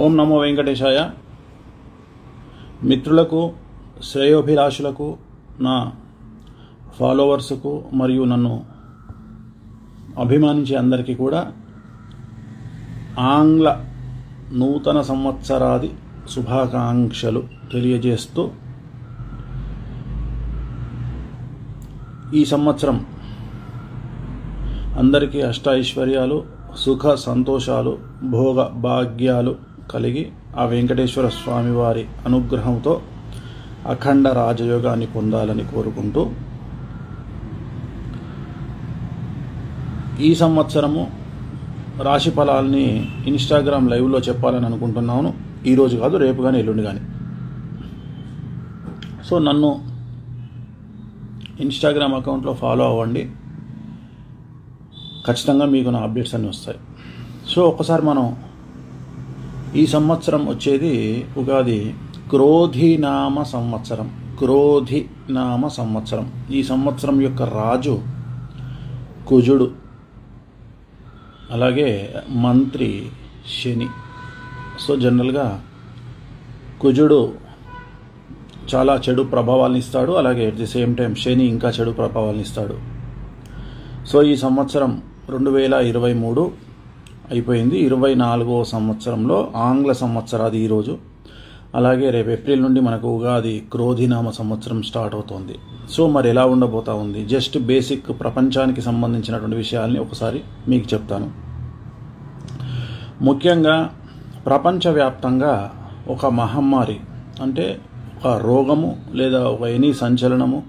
ఓం నమో వెంకటేశాయ. మిత్రులకు, శ్రేయోభిలాషులకు, నా ఫాలోవర్స్కు మరియు నన్ను అభిమానించే అందరికీ కూడా ఆంగ్ల నూతన సంవత్సరాది శుభాకాంక్షలు తెలియజేస్తూ, ఈ సంవత్సరం అందరికీ అష్టైశ్వర్యాలు, సుఖ సంతోషాలు, భోగ భాగ్యాలు కలిగి ఆ వెంకటేశ్వర స్వామి వారి అనుగ్రహంతో అఖండ రాజయోగాన్ని పొందాలని కోరుకుంటూ, ఈ సంవత్సరము రాశి ఫలాల్ని ఇన్స్టాగ్రామ్ లైవ్లో చెప్పాలని అనుకుంటున్నాను. ఈరోజు కాదు, రేపు కానీ ఎల్లుండి కానీ. సో నన్ను ఇన్స్టాగ్రామ్ అకౌంట్లో ఫాలో అవ్వండి, ఖచ్చితంగా మీకు నా అప్డేట్స్ అన్నీ వస్తాయి. సో ఒకసారి మనం ఈ సంవత్సరం వచ్చేది ఉగాది క్రోధినామ సంవత్సరం. క్రోధినామ సంవత్సరం. ఈ సంవత్సరం యొక్క రాజు కుజుడు, అలాగే మంత్రి శని. సో జనరల్గా కుజుడు చాలా చెడు ప్రభావాలను ఇస్తాడు, అలాగే అట్ ది సేమ్ టైం శని ఇంకా చెడు ప్రభావాలను ఇస్తాడు. సో ఈ సంవత్సరం 2023 అయిపోయింది. 24వ సంవత్సరంలో ఆంగ్ల సంవత్సరాది ఈరోజు. అలాగే రేపు ఏప్రిల్ నుండి మనకు ఉగాది క్రోధినామ సంవత్సరం స్టార్ట్ అవుతోంది. సో మరి ఎలా ఉండబోతా ఉంది, జస్ట్ బేసిక్ ప్రపంచానికి సంబంధించినటువంటి విషయాల్ని ఒకసారి మీకు చెప్తాను. ముఖ్యంగా ప్రపంచవ్యాప్తంగా ఒక మహమ్మారి, అంటే ఒక రోగము లేదా ఒక ఎనీ సంచలనము,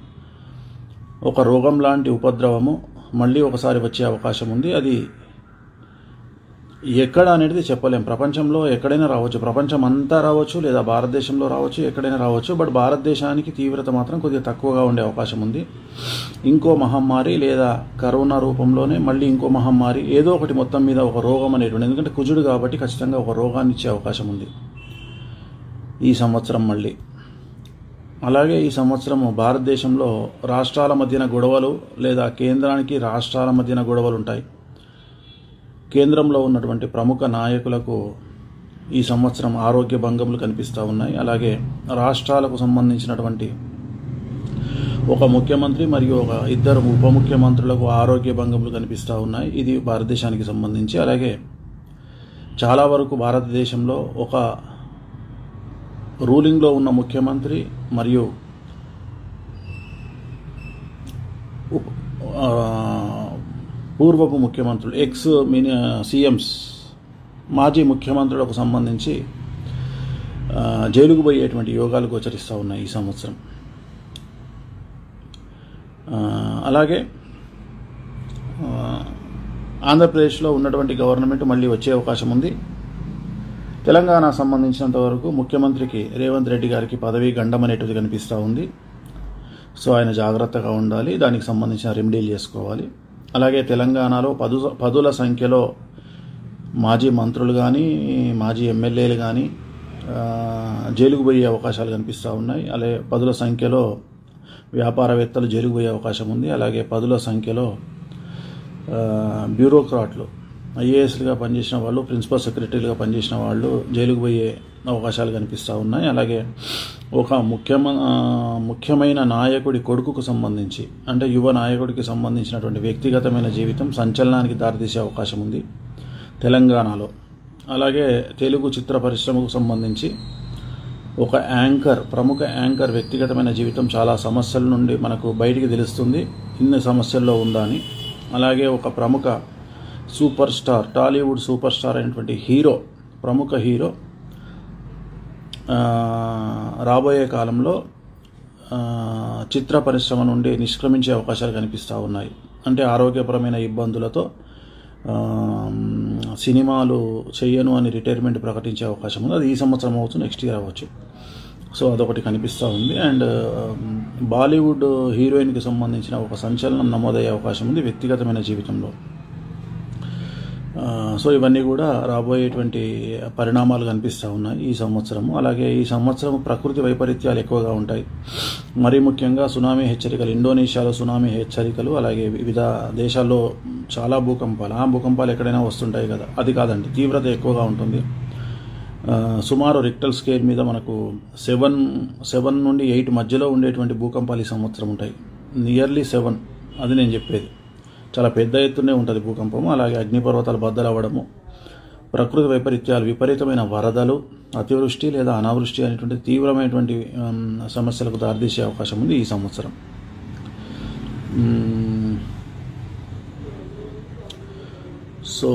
ఒక రోగం లాంటి ఉపద్రవము మళ్ళీ ఒకసారి వచ్చే అవకాశం ఉంది. అది ఎక్కడ అనేది చెప్పలేం. ప్రపంచంలో ఎక్కడైనా రావచ్చు, ప్రపంచం అంతా రావచ్చు, లేదా భారతదేశంలో రావచ్చు, ఎక్కడైనా రావచ్చు. బట్ భారతదేశానికి తీవ్రత మాత్రం కొద్దిగా తక్కువగా ఉండే అవకాశం ఉంది. ఇంకో మహమ్మారి లేదా కరోనా రూపంలోనే మళ్ళీ ఇంకో మహమ్మారి, ఏదో ఒకటి మొత్తం మీద ఒక రోగం అనేటువంటి, ఎందుకంటే కుజుడు కాబట్టి ఖచ్చితంగా ఒక రోగాన్ని ఇచ్చే అవకాశం ఉంది ఈ సంవత్సరం మళ్ళీ. అలాగే ఈ సంవత్సరము భారతదేశంలో రాష్ట్రాల మధ్యన గొడవలు, లేదా కేంద్రానికి రాష్ట్రాల మధ్యన గొడవలు ఉంటాయి. కేంద్రంలో ఉన్నటువంటి ప్రముఖ నాయకులకు ఈ సంవత్సరం ఆరోగ్య భంగములు కనిపిస్తూ ఉన్నాయి. అలాగే రాష్ట్రాలకు సంబంధించినటువంటి ఒక ముఖ్యమంత్రి మరియు ఒక ఇద్దరు ఉప ముఖ్యమంత్రులకు ఆరోగ్య భంగములు కనిపిస్తూ ఉన్నాయి. ఇది భారతదేశానికి సంబంధించి. అలాగే చాలా వరకు భారతదేశంలో ఒక రూలింగ్లో ఉన్న ముఖ్యమంత్రి మరియు పూర్వపు ముఖ్యమంత్రులు, ఎక్స్ సీఎంస్, మాజీ ముఖ్యమంత్రులకు సంబంధించి జైలుకు పోయేటువంటి యోగాలు గోచరిస్తూ ఉన్నాయి ఈ సంవత్సరం. అలాగే ఆంధ్రప్రదేశ్లో ఉన్నటువంటి గవర్నమెంట్ మళ్ళీ వచ్చే అవకాశం ఉంది. తెలంగాణ సంబంధించినంత వరకు ముఖ్యమంత్రికి రేవంత్ రెడ్డి గారికి పదవీ గండం అనేటిది కనిపిస్తూ ఉంది. సో ఆయన జాగ్రత్తగా ఉండాలి, దానికి సంబంధించిన రెమెడీలు చేసుకోవాలి. అలాగే తెలంగాణలో పదుల సంఖ్యలో మాజీ మంత్రులు కానీ, మాజీ ఎమ్మెల్యేలు కానీ జైలుకు పోయే అవకాశాలు కనిపిస్తూ ఉన్నాయి. అలాగే పదుల సంఖ్యలో వ్యాపారవేత్తలు జైలుకు పోయే అవకాశం ఉంది. అలాగే పదుల సంఖ్యలో బ్యూరోక్రాట్లు, ఐఏఎస్లుగా పనిచేసిన వాళ్ళు, ప్రిన్సిపల్ సెక్రటరీలుగా పనిచేసిన వాళ్ళు జైలుకు పోయే అవకాశాలు కనిపిస్తూ ఉన్నాయి. అలాగే ఒక ముఖ్యమైన నాయకుడి కొడుకుకు సంబంధించి, అంటే యువ నాయకుడికి సంబంధించినటువంటి వ్యక్తిగతమైన జీవితం సంచలనానికి దారితీసే అవకాశం ఉంది తెలంగాణలో. అలాగే తెలుగు చిత్ర పరిశ్రమకు సంబంధించి ఒక యాంకర్, ప్రముఖ యాంకర్ వ్యక్తిగతమైన జీవితం చాలా సమస్యల నుండి మనకు బయటికి తెలుస్తుంది, ఇన్ని సమస్యల్లో ఉందా అని. అలాగే ఒక ప్రముఖ super star, Tollywood super star అయినటువంటి హీరో, ప్రముఖ హీరో రాబోయే కాలంలో చిత్ర పరిశ్రమ నుండి నిష్క్రమించే అవకాశాలు కనిపిస్తూ ఉన్నాయి. అంటే ఆరోగ్యపరమైన ఇబ్బందులతో సినిమాలు చెయ్యను అని రిటైర్మెంట్ ప్రకటించే అవకాశం ఉంది. అది ఈ సంవత్సరం అవ్వచ్చు, నెక్స్ట్ ఇయర్ అవ్వచ్చు. సో అదొకటి కనిపిస్తూ ఉంది. అండ్ బాలీవుడ్ హీరోయిన్కి సంబంధించిన ఒక సంచలనం నమోదయ్యే అవకాశం ఉంది వ్యక్తిగతమైన జీవితంలో. సో ఇవన్నీ కూడా రాబోయేటువంటి పరిణామాలు కనిపిస్తూ ఉన్నాయి ఈ సంవత్సరము. అలాగే ఈ సంవత్సరం ప్రకృతి వైపరీత్యాలు ఎక్కువగా ఉంటాయి. మరీ ముఖ్యంగా సునామీ హెచ్చరికలు, ఇండోనేషియాలో సునామీ హెచ్చరికలు, అలాగే వివిధ దేశాల్లో చాలా భూకంపాలు. ఆ భూకంపాలు ఎక్కడైనా వస్తుంటాయి కదా, అది కాదండి, తీవ్రత ఎక్కువగా ఉంటుంది. సుమారు రిక్టర్ స్కేల్ మీద మనకు 7 నుండి 8 మధ్యలో ఉండేటువంటి భూకంపాలు ఈ సంవత్సరం ఉంటాయి. నియర్లీ 7, అది నేను చెప్పేది. చాలా పెద్ద ఎత్తునే ఉంటుంది భూకంపము. అలాగే అగ్నిపర్వతాలు బద్దలవ్వడము, ప్రకృతి వైపరీత్యాలు, విపరీతమైన వరదలు, అతివృష్టి లేదా అనావృష్టి అనేటువంటి తీవ్రమైనటువంటి సమస్యలకు దారితీసే అవకాశం ఉంది ఈ సంవత్సరం. సో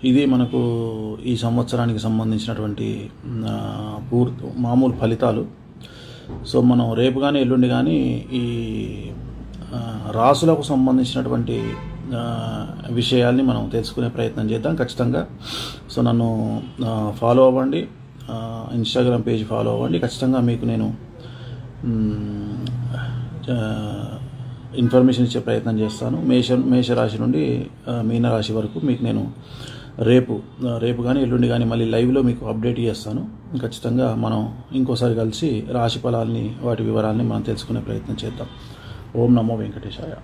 ఇది మనకు ఈ సంవత్సరానికి సంబంధించినటువంటి మామూలు ఫలితాలు. సో మనం రేపు కానీ ఎల్లుండి కానీ ఈ రాసులకు సంబంధించినటువంటి విషయాల్ని మనం తెలుసుకునే ప్రయత్నం చేద్దాం ఖచ్చితంగా. సో నన్ను ఫాలో అవ్వండి, ఇన్స్టాగ్రామ్ పేజ్ ఫాలో అవ్వండి. ఖచ్చితంగా మీకు నేను ఇన్ఫర్మేషన్ ఇచ్చే ప్రయత్నం చేస్తాను. మేషరాశి నుండి మీనరాశి వరకు మీకు నేను రేపు కానీ ఎల్లుండి కానీ మళ్ళీ లైవ్లో మీకు అప్డేట్ చేస్తాను. ఖచ్చితంగా మనం ఇంకోసారి కలిసి రాశి ఫలాల్ని, వాటి వివరాలని మనం తెలుసుకునే ప్రయత్నం చేద్దాం. ఓం నమో వెంకటేశాయ.